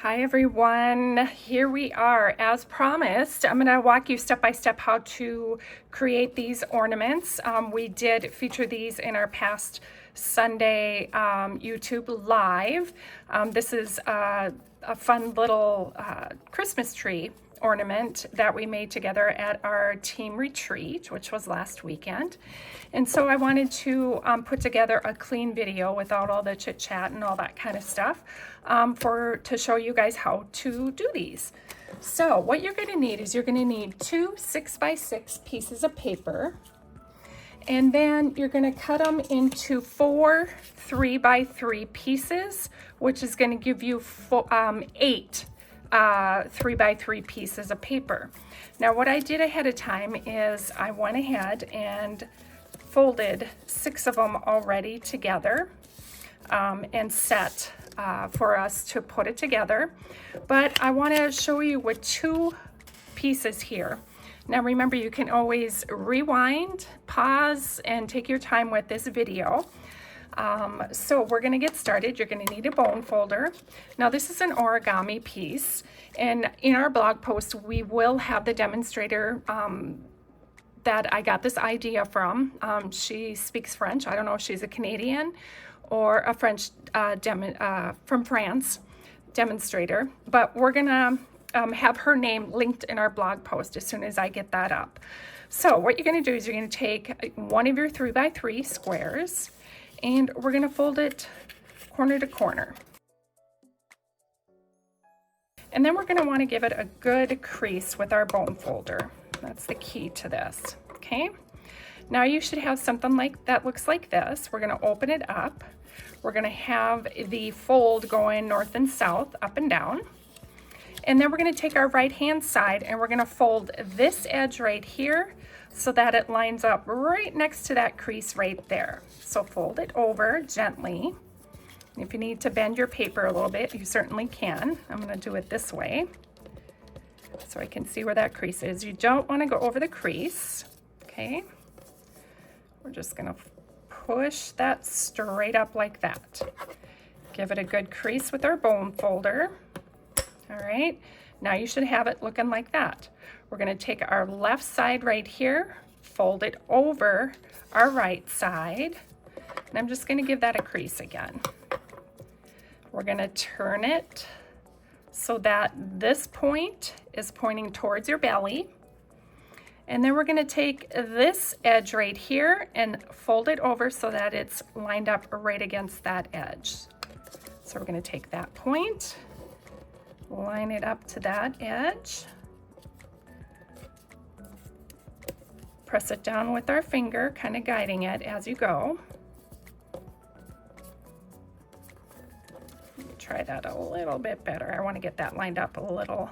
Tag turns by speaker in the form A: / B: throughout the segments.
A: Hi everyone, here we are. As promised, I'm going to walk you step by step how to create these ornaments. We did feature these in our past Sunday YouTube live. This is a fun little Christmas tree ornament that we made together at our team retreat, which was last weekend. And so I wanted to put together a clean video without all the chit chat and all that kind of stuff to show you guys how to do these. So what you're going to need is you're going to need two 6x6 pieces of paper, and then you're going to cut them into four 3x3 pieces, which is going to give you eight 3x3 pieces of paper. Now what I did ahead of time is I went ahead and folded 6 of them already together and set for us to put it together. But I want to show you with 2 pieces here. Now remember, you can always rewind, pause, and take your time with this video. So we're going to get started. You're going to need a bone folder. Now this is an origami piece, and in our blog post we will have the demonstrator that I got this idea from. She speaks French. I don't know if she's a Canadian or a French from France demonstrator, but we're gonna have her name linked in our blog post as soon as I get that up. So what you're gonna do is you're gonna take one of your 3x3 squares, and we're going to fold it corner to corner. And then we're going to want to give it a good crease with our bone folder. That's the key to this, okay? Now you should have something like that looks like this. We're going to open it up. We're going to have the fold going north and south, up and down. And then we're going to take our right hand side and we're going to fold this edge right here so that it lines up right next to that crease right there. So fold it over gently. If you need to bend your paper a little bit, you certainly can. I'm going to do it this way so I can see where that crease is. You don't want to go over the crease, okay? We're just going to push that straight up like that. Give it a good crease with our bone folder. All right, now you should have it looking like that. We're going to take our left side right here, fold it over our right side, and I'm just going to give that a crease again. We're going to turn it so that this point is pointing towards your belly, and then we're going to take this edge right here and fold it over so that it's lined up right against that edge. So we're going to take that point, line it up to that edge, press it down with our finger, kind of guiding it as you go. Try that a little bit better. I want to get that lined up a little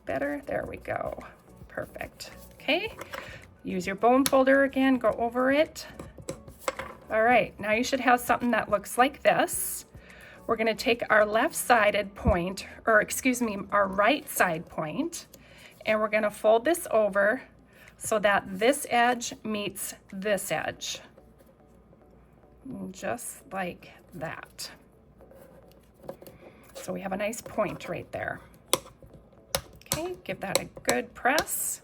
A: better. There we go. Perfect. Okay, use your bone folder again, go over it. All right, now you should have something that looks like this. We're going to take our left-sided point, or excuse me, our right side point, and we're going to fold this over so that this edge meets this edge. Just like that. So we have a nice point right there. Okay, give that a good press.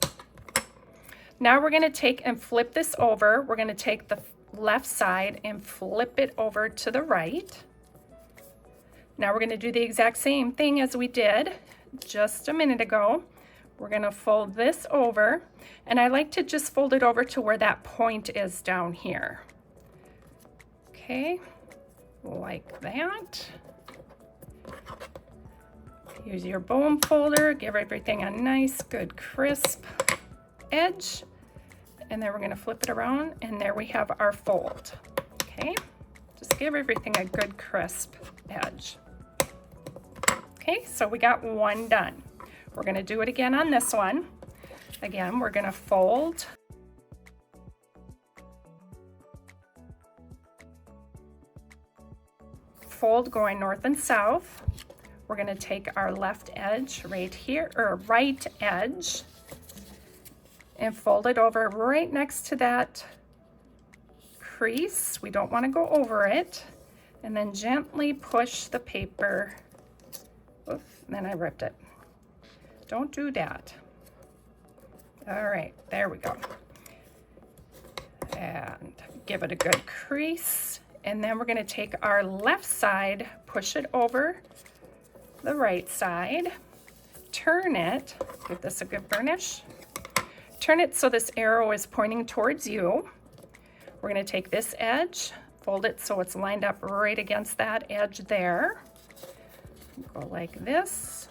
A: Now we're going to take and flip this over. We're going to take the left side and flip it over to the right. Now we're going to do the exact same thing as we did just a minute ago. We're going to fold this over, and I like to just fold it over to where that point is down here. Okay, like that. Use your bone folder, give everything a nice, good, crisp edge, and then we're going to flip it around, and there we have our fold. Okay, just give everything a good, crisp edge. Okay, so we got one done. We're going to do it again on this one. Again, we're going to fold. Fold going north and south. We're going to take our left edge right here, or right edge, and fold it over right next to that crease. We don't want to go over it. And then gently push the paper Oof, then I ripped it. Don't do that. All right, there we go. And give it a good crease. And then we're gonna take our left side, push it over the right side, turn it, give this a good burnish. Turn it so this arrow is pointing towards you. We're gonna take this edge, fold it so it's lined up right against that edge there. Go like this.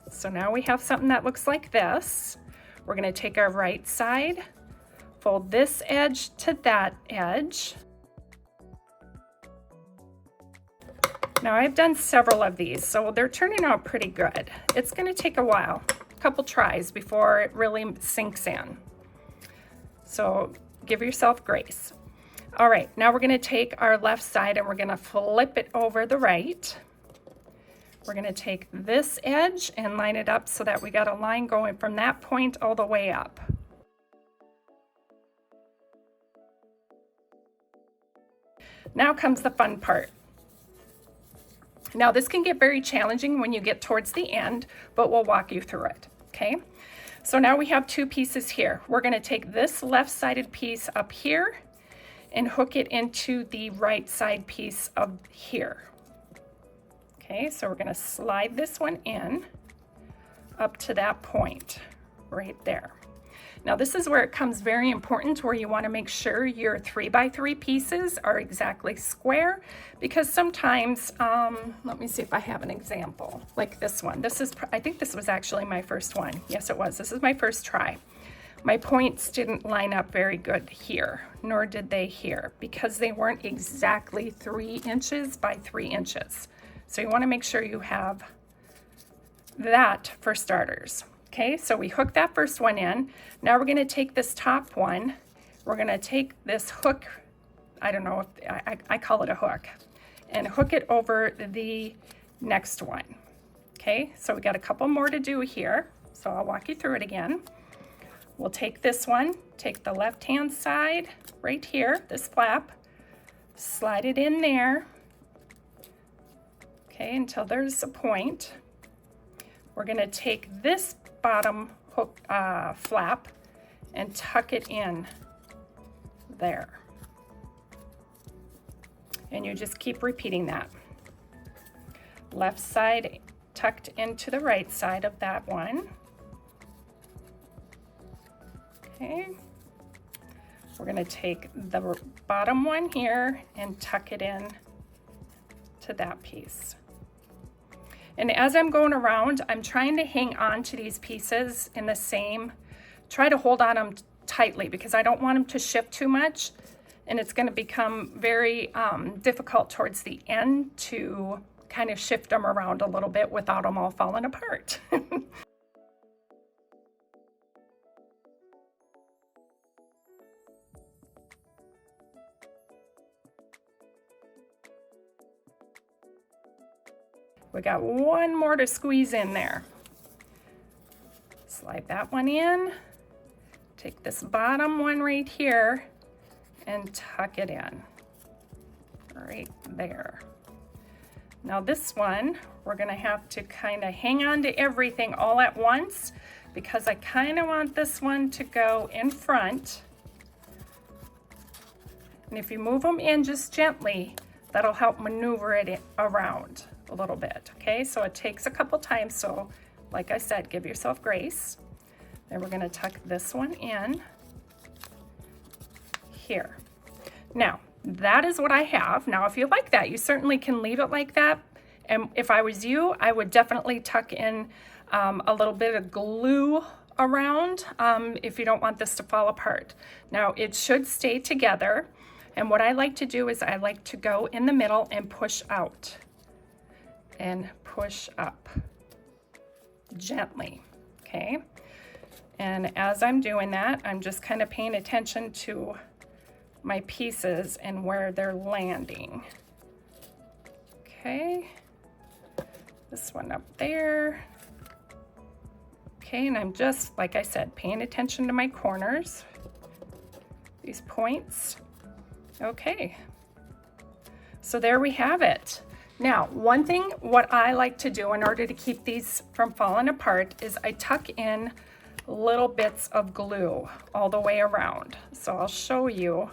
A: So now we have something that looks like this. We're gonna take our right side, fold this edge to that edge. Now I've done several of these, so they're turning out pretty good. It's gonna take a while, a couple tries before it really sinks in. So give yourself grace. All right, now we're gonna take our left side and we're gonna flip it over the right. We're gonna take this edge and line it up so that we got a line going from that point all the way up. Now comes the fun part. Now this can get very challenging when you get towards the end, but we'll walk you through it, okay? So now we have two pieces here. We're gonna take this left-sided piece up here and hook it into the right side piece of here. Okay, so we're gonna slide this one in up to that point right there. Now this is where it comes very important, where you wanna make sure your 3x3 pieces are exactly square, because sometimes, let me see if I have an example, like this one. I think this was actually my first one. Yes, it was. This is my first try. My points didn't line up very good here, nor did they here, because they weren't exactly 3 inches by 3 inches. So you want to make sure you have that for starters. Okay, so we hook that first one in. Now we're going to take this top one. We're going to take this hook, I don't know if I call it a hook, and hook it over the next one. Okay, so we got a couple more to do here. So I'll walk you through it again. We'll take this one, take the left-hand side right here, this flap, slide it in there. Okay, until there's a point. We're gonna take this bottom hook flap and tuck it in there. And you just keep repeating that. Left side tucked into the right side of that one. Okay. We're gonna take the bottom one here and tuck it in to that piece. And as I'm going around, I'm trying to hang on to these pieces in the same, try to hold on them tightly, because I don't want them to shift too much, and it's going to become very difficult towards the end to kind of shift them around a little bit without them all falling apart. We got one more to squeeze in there. Slide that one in. Take this bottom one right here and tuck it in. Right there. Now this one, we're gonna have to kind of hang on to everything all at once, because I kind of want this one to go in front. And if you move them in just gently, that'll help maneuver it around a little bit, okay? So it takes a couple times, so like I said, give yourself grace. Then we're gonna tuck this one in here. Now, that is what I have. Now, if you like that, you certainly can leave it like that. And if I was you, I would definitely tuck in a little bit of glue around if you don't want this to fall apart. Now, it should stay together. And what I like to do is I like to go in the middle and push out and push up gently, okay? And as I'm doing that, I'm just kind of paying attention to my pieces and where they're landing. Okay, this one up there. Okay, and I'm just, like I said, paying attention to my corners, these points. Okay, So there we have it. Now, one thing what I like to do in order to keep these from falling apart is I tuck in little bits of glue all the way around. So I'll show you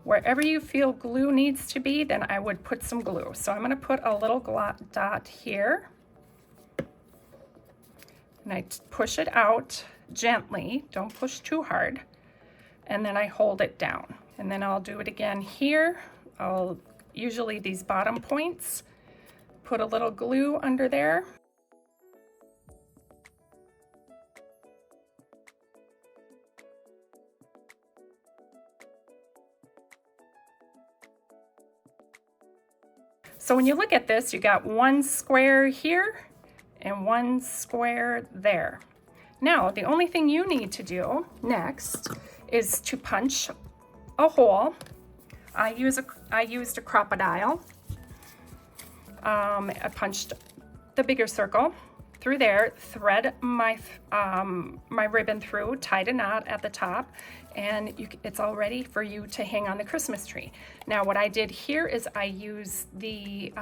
A: wherever you feel glue needs to be, then I would put some glue. So I'm gonna put a little dot here, and I push it out gently, don't push too hard, and then I hold it down. And then I'll do it again here. I'll usually these bottom points, put a little glue under there. So when you look at this, you got one square here and one square there. Now, the only thing you need to do next is to punch a hole. I used a crocodile. I punched the bigger circle through there, thread my my ribbon through, tied a knot at the top, and it's all ready for you to hang on the Christmas tree. Now what I did here is I used the,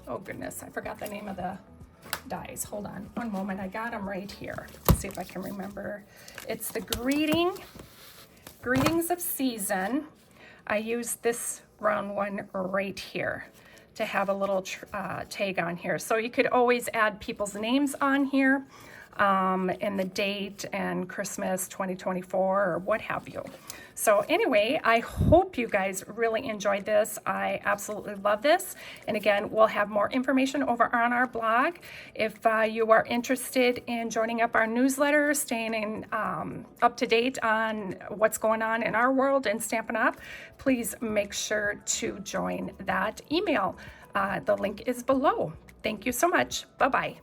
A: oh goodness, I forgot the name of the dies. Hold on one moment, I got them right here. Let's see if I can remember. It's the Greetings of Season. I used this round one right here to have a little tag on here. So you could always add people's names on here, and the date and Christmas 2024 or what have you. So anyway, I hope you guys really enjoyed this. I absolutely love this. And again, we'll have more information over on our blog. If you are interested in joining up our newsletter, staying in, up to date on what's going on in our world and Stampin' Up, please make sure to join that email. The link is below. Thank you so much. Bye-bye.